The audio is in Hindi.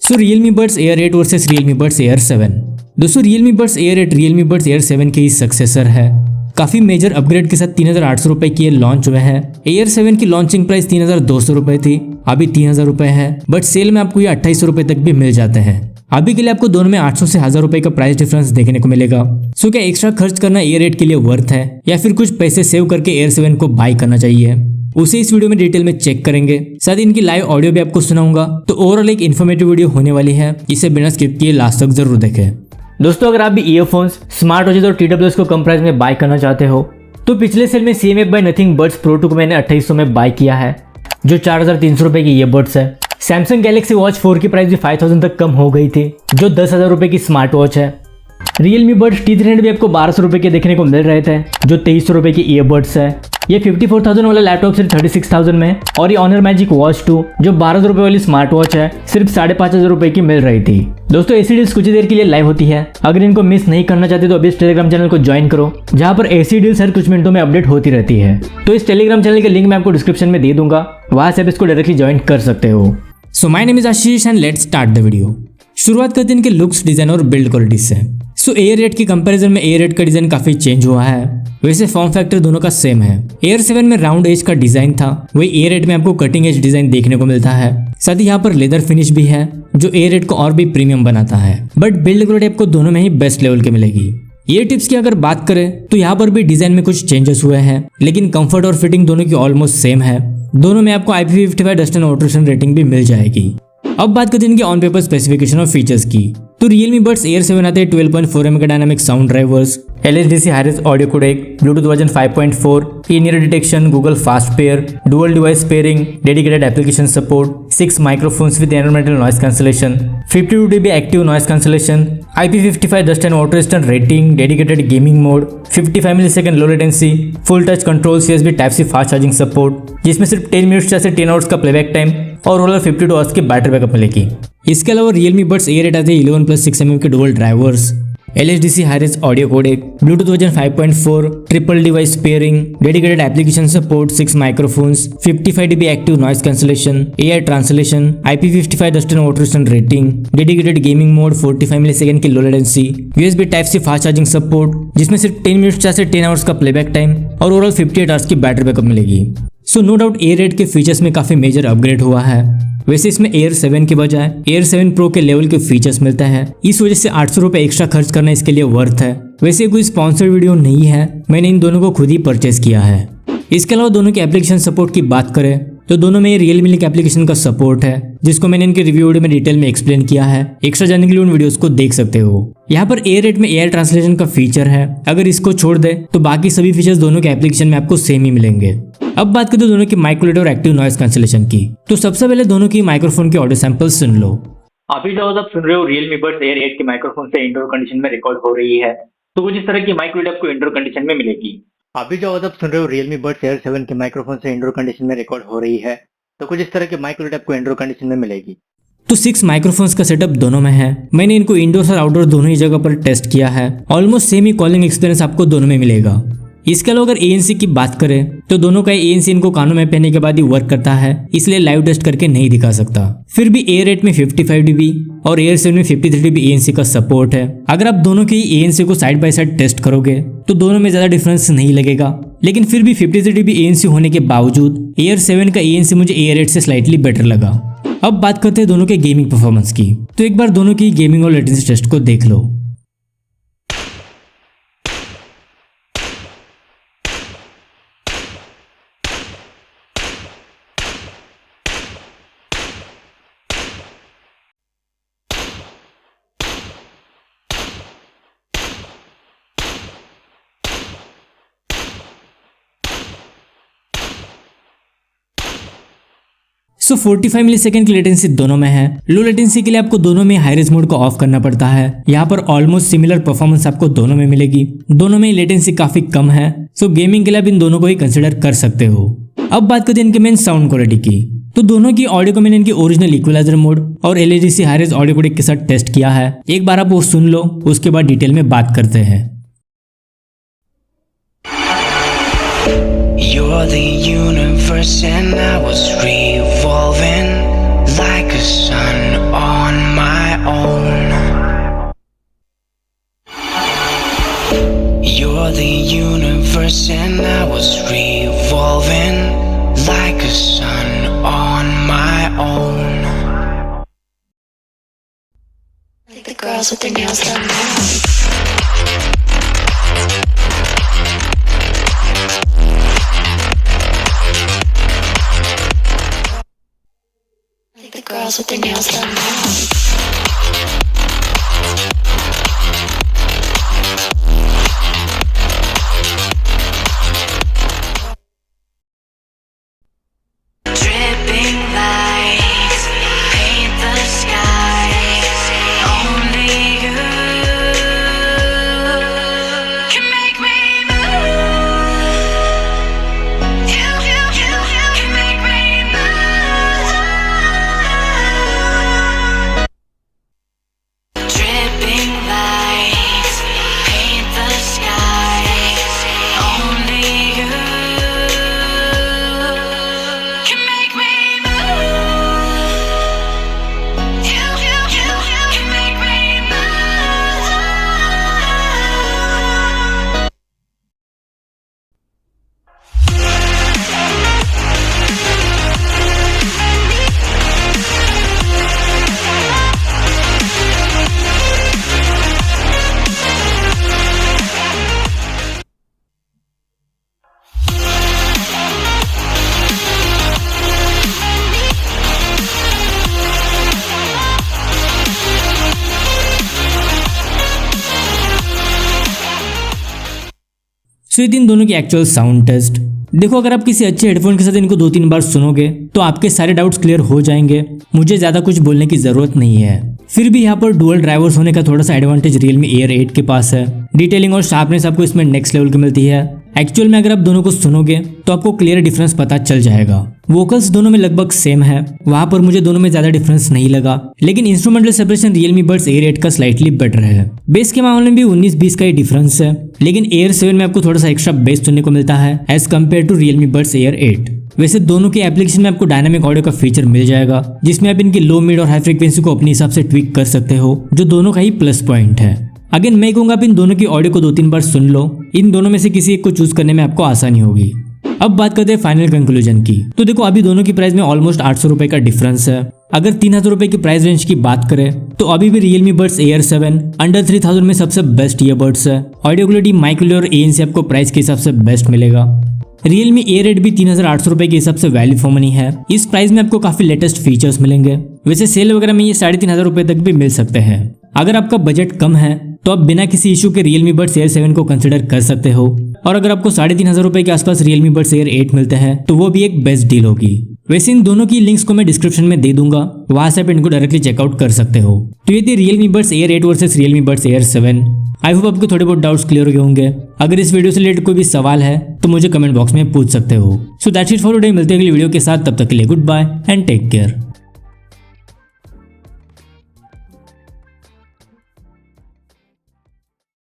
सो Realme Buds Air 8 versus Realme Buds Air 7। दोस्तों Realme Buds Air 8 Realme Buds Air 7 के ही सक्सेसर है। काफी मेजर अपग्रेड के साथ 3800 रुपए की ये लॉन्च हुए हैं। Air 7 की लॉन्चिंग प्राइस 3200 रुपए थी, अभी 3000 रुपए है, बट सेल में आपको ये 2800 रुपए तक भी मिल जाते हैं। अभी के लिए आपको दोनों में 800 से 1000 रुपए का प्राइस डिफरेंस देखने को मिलेगा। सो क्या एक्स्ट्रा खर्च करना Air 8 के लिए वर्थ है या फिर कुछ पैसे सेव करके Air 7 को बाय करना चाहिए, उसे इस वीडियो में डिटेल में चेक करेंगे। साथ ही इनकी लाइव ऑडियो भी आपको सुनाऊंगा। तो ओवरऑल एक इन्फॉर्मेटिव वीडियो होने वाली है, इसे बिना स्किप किए लास्ट तक जरूर देखें। दोस्तों अगर आप भी ईयरफोन्स, स्मार्ट वॉचेस और TWS को कम प्राइस में बाय करना चाहते हो तो पिछले सेल में CMF by Nothing Buds Pro 2 को मैंने 2800 में बाय किया है, जो 4300 रुपए की ईयरबड्स है। सैमसंग गैलेक्सी वॉच 4 की प्राइस भी 5000 तक कम हो गई थी, जो 10,000 रुपए की स्मार्ट वॉच है। Realme Buds T300 भी आपको 1200 रुपए के देखने को मिल रहे थे, जो 2300 रुपए की ईयरबड्स है। ये 54,000 वाला लैपटॉप सिर्फ 36,000 में, और ये Honor Magic Watch 2 जो 1200 रुपए वाली स्मार्ट वॉच है सिर्फ 5500 रुपए की मिल रही थी। दोस्तों ऐसी डील्स कुछ ही देर के लिए लाइव होती है, अगर इनको मिस नहीं करना चाहते तो अभी इस टेलीग्राम चैनल को ज्वाइन करो, जहां पर ऐसी डील्स हर कुछ मिनटों में अपडेट होती रहती है। तो इस टेलीग्राम चैनल के लिंक मैं आपको डिस्क्रिप्शन में दे दूंगा, वहां से आप इसको डायरेक्टली ज्वाइन कर सकते हो। So my name is Ashish and let's start the video. शुरुआत करते हैं इनके लुक्स, डिजाइन और बिल्ड क्वालिटी से। सो Air 8 के कंपैरिजन में Air 8 का डिजाइन काफी चेंज हुआ है, वैसे फॉर्म फैक्टर दोनों का सेम है। Air 7 में राउंड एज का डिजाइन था, वही Air 8 में आपको कटिंग एज डिजाइन देखने को मिलता है। साथ ही यहाँ पर लेदर फिनिश भी है, जो Air 8 को और भी प्रीमियम बनाता है। बट बिल्ड क्वालिटी आपको दोनों में ही बेस्ट लेवल की मिलेगी। ये टिप्स की अगर बात करें तो यहाँ पर भी डिजाइन में कुछ चेंजेस हुए हैं, लेकिन कंफर्ट और फिटिंग दोनों की ऑलमोस्ट सेम है। दोनों में आपको IP55 dust and water rating भी मिल जाएगी। अब बात करते हैं इनके ऑन पेपर स्पेसिफिकेशन और फीचर्स की। तो Realme Buds Air 7 आते हैं 12.4 mm का dynamic sound drivers, LHDC high-raise audio codec, Bluetooth version 5.4, in ear detection, Google fast pair, dual device pairing, dedicated application support, 6 microphones with environmental noise cancellation, 52 dB active noise cancellation, IP55 dust and water resistant rating, dedicated gaming mode, 55 millisecond low latency, full touch control, USB type C fast charging support, जिसमें सिर्फ 10 मिनट्स से 10 आवर्स का प्लेबैक टाइम और ओवरऑल 52 आवर्स की बैटरी बैकअप मिलेगी। इसके अलावा Realme Buds Air 8 आते हैं 11+6 mm के dual drivers, LHDC high-raise audio codec, Bluetooth version 5.4, triple device pairing, dedicated application support, 6 microphones, 55 dB active noise cancellation, AI translation, IP55 dust and water resistant rating, dedicated gaming mode, 45 millisecond की low latency, USB type C fast charging support, जिसमें सिर्फ 10 मिनट्स से 10 आवर्स का प्लेबैक टाइम और ओवरऑल 58 आवर्स की बैटरी बैकअप मिलेगी। सो नो डाउट Air 8 के फीचर्स में काफी मेजर अपग्रेड हुआ है। वैसे इसमें Air 7 के बजाय Air 7 Pro के लेवल के फीचर्स मिलते हैं, इस वजह से 800 रुपए एक्स्ट्रा खर्च करना इसके लिए वर्थ है। वैसे कोई स्पॉन्सर्ड वीडियो नहीं है, मैंने इन दोनों को खुद ही परचेज किया है। इसके अलावा दोनों के एप्लीकेशन सपोर्ट की बात करें तो दोनों में Realme लिंक एप्लीकेशन का सपोर्ट है, जिसको मैंने इनके रिव्यू वीडियो में डिटेल में एक्सप्लेन किया है। एक्स्ट्रा जानने के लिए उन वीडियोस को देख सकते हो। यहाँ पर Air 8 में AI ट्रांसलेशन का फीचर है, अगर इसको छोड़ दे तो बाकी सभी फीचर्स दोनों के एप्लीकेशन में आपको सेम ही मिलेंगे। अब बात करते हैं दोनों की माइक्रोलेटर और एक्टिव नॉइस कैंसलेशन की। तो सबसे पहले दोनों की माइक्रोफोन के ऑडियो सैंपल्स सुन लो। अभी जो आप सुन रहे हो Realme Buds Air 8 के माइक्रोफोन से इंडोर कंडीशन में रिकॉर्ड हो रही है, तो कुछ इस तरह की माइक्रोलेटर आपको इंडोर कंडीशन में मिलेगी। अभी जो आप सुन रहे हो Realme Buds Air 7 के माइक्रोफोन से इंडोर कंडीशन में रिकॉर्ड हो रही है, तो कुछ इस तरह के माइक्रोलेटर आपको इंडोर कंडीशन में मिलेगी। तो 6 माइक्रोफोन्स का सेटअप दोनों में है। मैंने इनको इंडोर और आउटडोर दोनों ही जगह पर टेस्ट किया है। ऑलमोस्ट सेम ही कॉलिंग एक्सपीरियंस आपको दोनों में मिलेगा। इसके अलावा अगर ANC की बात करें तो दोनों का ANC इनको कानों में पहनने के बाद ही वर्क करता है, इसलिए लाइव टेस्ट करके नहीं दिखा सकता। फिर भी Air 8 में 55 dB और Air 7 में 53 dB ANC का सपोर्ट है। अगर आप दोनों के ANC को साइड बाय साइड टेस्ट करोगे तो दोनों में ज्यादा डिफरेंस नहीं लगेगा, लेकिन फिर भी 53 dB ANC होने के बावजूद Air 7 का ANC मुझे Air 8 से स्लाइटली बेटर लगा। अब बात करते हैं दोनों के गेमिंग परफॉर्मेंस की। तो एक बार दोनों की गेमिंग और लेटेंसी टेस्ट को देख लो। सो 45 मिलीसेकंड की लेटेंसी दोनों में है। लो लेटेंसी के लिए आपको दोनों में हाई-रेज मोड को ऑफ करना पड़ता है। यहाँ पर ऑलमोस्ट सिमिलर परफॉर्मेंस आपको दोनों में मिलेगी। दोनों में लेटेंसी काफी कम है, सो गेमिंग के लिए आप इन दोनों को ही कंसिडर कर सकते हो। अब बात करते हैं इनके मेन साउंड क्वालिटी की। तो दोनों की ऑडियो को मैंने इनकी ओरिजिनल इक्वलाइजर मोड और LHDC हाई-रेज ऑडियो कोडेक के साथ टेस्ट किया है। एक बार आप वो सुन लो, उसके बाद डिटेल में बात करते हैं। You're the universe and I was revolving like a sun on my girls with their nails done now. The girls with their nails done now. Dripping lights paint the skies. Only you can make me move. You can make me move. Dripping lights paint the skies. Only you can make me move. You can make me move. सो ये इन दोनों की एक्चुअल साउंड टेस्ट। देखो, अगर आप किसी अच्छे हेडफोन के साथ इनको 2-3 बार सुनोगे तो आपके सारे डाउट्स क्लियर हो जाएंगे। मुझे ज्यादा कुछ बोलने की जरूरत नहीं है। फिर भी यहाँ पर डुअल ड्राइवर्स होने का थोड़ा सा एडवांटेज Realme Air 8 के पास है। डिटेलिंग और शार्पनेस आपको इसमें नेक्स्ट लेवल की मिलती है। एक्चुअल में अगर आप दोनों को सुनोगे तो आपको क्लियर डिफरेंस पता चल जाएगा। वोकल्स दोनों में लगभग सेम है, वहां पर मुझे दोनों में ज्यादा डिफरेंस नहीं लगा। लेकिन instrumental separation Realme Buds Air 8 का स्लाइटली बेटर है। बेस के मामले में भी 19-20 का ही डिफरेंस है, लेकिन Air 7 में आपको थोड़ा सा एक्स्ट्रा बेस सुनने को मिलता है as compare to Realme Buds Air 8। वैसे दोनों के एप्लीकेशन में आपको डायनामिक ऑडियो का फीचर मिल जाएगा, जिसमें आप इनकी लो, मिड और हाई फ्रीक्वेंसी को अपने हिसाब से ट्विक कर सकते हो, जो दोनों का ही प्लस पॉइंट है। अगेन मैं कहूंगा आप इन दोनों की ऑडियो को 2-3 बार सुन लो। इन दोनों में से किसी एक को चूज करने में आपको आसानी होगी। अब बात करते हैं फाइनल कंक्लूजन की। तो देखो, अभी दोनों की प्राइस में ऑलमोस्ट 800 रुपए का डिफरेंस है। अगर 3000 रुपए की प्राइस रेंज की बात करें तो अभी भी Realme Buds Air 7 अंडर 3000 में सबसे बेस्ट ईयरबड्स है। ऑडियो क्वालिटी, माइक क्वालिटी और ANC आपको प्राइस के हिसाब से बेस्ट मिलेगा। Realme Air 8 भी 3800 रुपए के हिसाब से वैल्यू फॉर मनी है। इस प्राइस में आपको काफी लेटेस्ट फीचर्स मिलेंगे। वैसे सेल वगैरह में ये 3500 रुपए तक भी मिल सकते हैं। अगर आपका बजट कम है तो आप बिना किसी इशू के Realme Buds Air 7 को कंसिडर कर सकते हो। और अगर आपको 3500 रुपए के आसपास Realme Buds Air 8 मिलते हैं तो वो भी एक बेस्ट डील होगी। वैसे इन दोनों की लिंक्स को मैं डिस्क्रिप्शन में दे दूंगा, वहां से आप इनको डायरेक्टली चेकआउट कर सकते हो। तो ये थी Realme Buds Air 8 versus Realme Buds Air 7। I hope आपको थोड़े बहुत डाउट्स क्लियर हो गए होंगे। अगर इस वीडियो से रिलेटेड कोई भी सवाल है तो मुझे कमेंट बॉक्स में पूछ सकते हो। So that's it for today. मिलते हैं अगली वीडियो के साथ, तब तक के लिए good bye and take care.